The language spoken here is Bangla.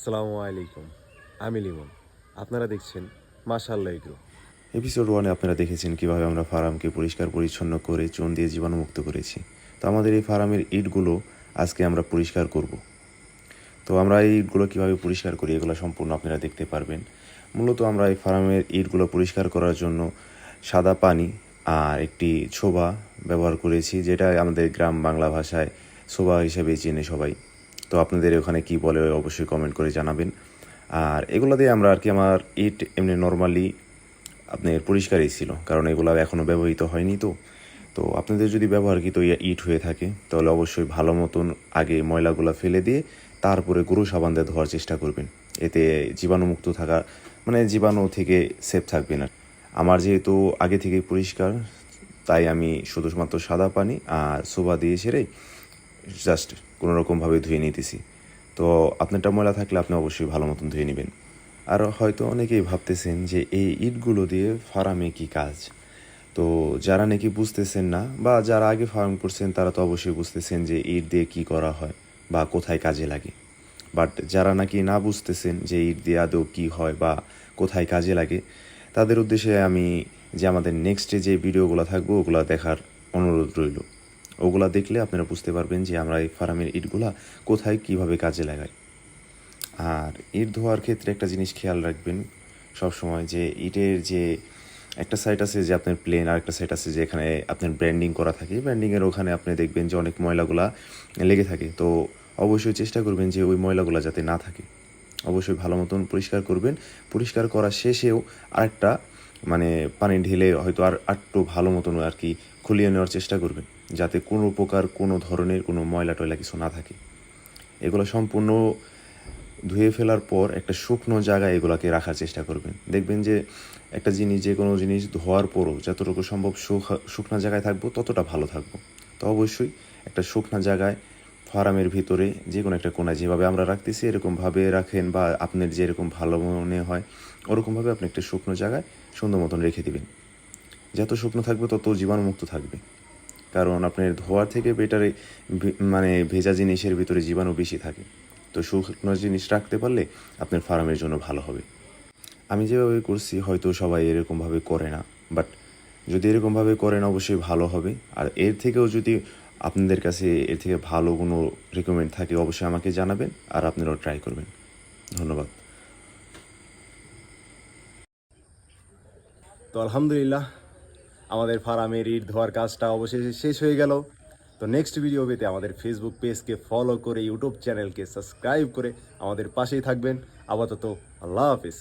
আসসালামু আলাইকুম, আমি লিমন। আপনারা দেখছেন মাশাআল্লাহ এগ্রো। এপিসোড 1-এ আপনারা দেখেছেন কীভাবে আমরা ফার্মকে পরিষ্কার পরিচ্ছন্ন করে চুন দিয়ে জীবাণুমুক্ত করেছি। তো আমাদের এই ফার্মের ইটগুলো আজকে আমরা পরিষ্কার করব। তো আমরা এই ইটগুলো কীভাবে পরিষ্কার করি এগুলো সম্পূর্ণ আপনারা দেখতে পারবেন। মূলত আমরা এই ফার্মের ইটগুলো পরিষ্কার করার জন্য সাদা পানি আর একটি ছোবা ব্যবহার করেছি, যেটা আমাদের গ্রাম বাংলা ভাষায় ছোবা হিসেবে চেনে সবাই। তো আপনাদের ওখানে কি বলে অবশ্যই কমেন্ট করে জানাবেন। আর এগুলো দিয়ে আমরা আমার ইট এমনি নর্মালি আপনার পরিষ্কারই ছিল, কারণ এগুলো এখনও ব্যবহৃত হয়নি। তো আপনাদের যদি ব্যবহারকৃত ইট হয়ে থাকে তাহলে অবশ্যই ভালো মতন আগে ময়লাগুলো ফেলে দিয়ে তারপরে গুঁড়ো সাবান দিয়ে ধোয়ার চেষ্টা করবেন। এতে জীবাণুমুক্ত থাকা জীবাণু থেকে সেফ থাকবে না। আমার যেহেতু আগে থেকে পরিষ্কার, তাই আমি শুধুমাত্র সাদা পানি আর সোবা দিয়ে সেরে জাস্ট কোনোরকমভাবে ধুয়ে নিতেছি। তো আপনারটা ময়লা থাকলে আপনি অবশ্যই ভালো মতন ধুয়ে নেবেন। আর হয়তো অনেকেই ভাবতেছেন যে এই ইটগুলো দিয়ে ফার্মে কী কাজ। তো যারা নাকি বুঝতেছেন না বা যারা আগে ফার্ম করছেন তারা তো অবশ্যই বুঝতেছেন যে ইট দিয়ে কী করা হয় বা কোথায় কাজে লাগে। বাট যারা নাকি না বুঝতেছেন যে ইট দিয়ে আদৌ কী হয় বা কোথায় কাজে লাগে, তাদের উদ্দেশ্যে আমি যে আমাদের নেক্সটে যে ভিডিওগুলো থাকবো ওগুলো দেখার অনুরোধ রইল। ওগুলা দেখলে আপনারা বুঝতে পারবেন যে আমরা এই ফার্মের ইটগুলা কোথায় কীভাবে কাজে লাগাই। আর ইট ধোয়ার ক্ষেত্রে একটা জিনিস খেয়াল রাখবেন সবসময়, যে ইটের যে একটা সাইড আছে যে আপনার প্লেন, আর একটা সাইড আছে যে এখানে আপনার ব্র্যান্ডিং করা থাকে। ব্র্যান্ডিংয়ের ওখানে আপনি দেখবেন যে অনেক ময়লাগুলা লেগে থাকে। তো অবশ্যই চেষ্টা করবেন যে ওই ময়লাগুলা যাতে না থাকে। অবশ্যই ভালো মতন পরিষ্কার করবেন। পরিষ্কার করা শেষেও আরেকটা পানি ঢেলে হয়তো একটু ভালো মতন আর কি খুলিয়ে নেওয়ার চেষ্টা করবেন, যাতে কোনো প্রকার কোনো ধরনের কোনো ময়লা টয়লা কিছু না থাকে। এগুলো সম্পূর্ণ ধুয়ে ফেলার পর একটা শুকনো জায়গায় এগুলোকে রাখার চেষ্টা করবেন। দেখবেন যে একটা জিনিস, যে কোনো জিনিস ধোয়ার পরও যতটুকু সম্ভব শুকনো জায়গায় থাকবো ততটা ভালো থাকবো। তো অবশ্যই একটা শুকনো জায়গায় ফার্মের ভিতরে যে কোনো একটা কোণায় যেভাবে আমরা রাখতেছি এরকমভাবে রাখেন, বা আপনার যেরকম ভালো মনে হয় ওরকমভাবে আপনি একটা শুকনো জায়গায় সুন্দর মতন রেখে দিবেন। যত শুকনো থাকবে তত জীবাণুমুক্ত থাকবে, কারণ আপনার ধোয়ার থেকে বেটারে ভেজা জিনিসের ভিতরে জীবাণু বেশি থাকে। তো শুকনো জিনিস রাখতে পারলে আপনার ফার্মের জন্য ভালো হবে। আমি যেভাবে করছি হয়তো সবাই এরকমভাবে করে না, বাট যদি এরকমভাবে করেন অবশ্যই ভালো হবে। আর এর থেকেও যদি আপনাদের কাছে এর থেকে ভালো কোনো রিকমেন্ড থাকে অবশ্যই আমাকে জানাবেন, আর আপনারাও ট্রাই করবেন। ধন্যবাদ। তো আলহামদুলিল্লাহ, আমাদের ফার্মের ইট ধোয়ার কাজটা অবশেষে শেষ হয়ে গেল। তো নেক্সট ভিডিও পেতে আমাদের ফেসবুক পেজকে ফলো করে ইউটিউব চ্যানেলকে সাবস্ক্রাইব করে আমাদের পাশেই থাকবেন। আপাতত আল্লাহ হাফিজ।